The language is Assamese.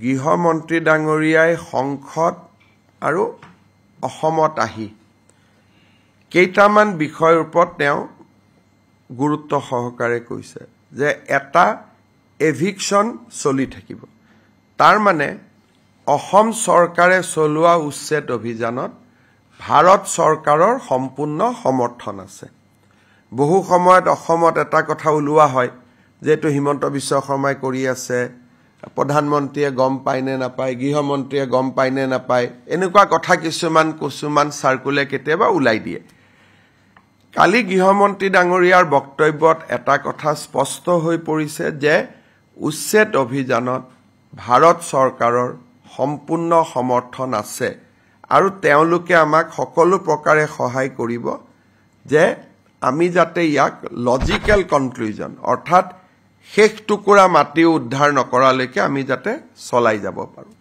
গৃহমন্ত্ৰী ডাঙৰীয়াই সংসদ আৰু অসমত আহি কেইটামান বিষয়ৰ ওপৰত তেওঁ গুৰুত্ব সহকাৰে কৈছে যে এটা এভিকশন চলি থাকিব তাৰ মানে অসম চৰকাৰে চলোৱা উচ্ছেদ অভিযানত ভাৰত চৰকাৰৰ সম্পূৰ্ণ সমৰ্থন আছে বহু সময়ত অসমত এটা কথা ওলোৱা হয় যেটো হিমন্ত বিশ্ব শৰ্মাই কৰি আছে প্ৰধানমন্ত্ৰীয়ে গম পায়নে নাপায় গৃহমন্ত্ৰীয়ে গম পায়নে নাপায় এনেকুৱা কথা কিছুমান সাৰ্কুলে কেতিয়াবা উলাই দিয়ে কালি গৃহমন্ত্ৰী ডাঙৰীয়াৰ বক্তব্যত এটা কথা স্পষ্ট হৈ পৰিছে যে উচ্ছেদ অভিযানত ভাৰত চৰকাৰৰ সম্পূৰ্ণ সমৰ্থন আছে আৰু তেওঁলোকে আমাক সকলো প্ৰকাৰে সহায় কৰিব যে আমি যাতে ইয়াক লজিক্যাল কনক্লুজন অৰ্থাৎ শেষ টুকুৰা মাটি উদ্ধাৰ নকৰালৈকে আমি যাতে চলাই যাব পাৰো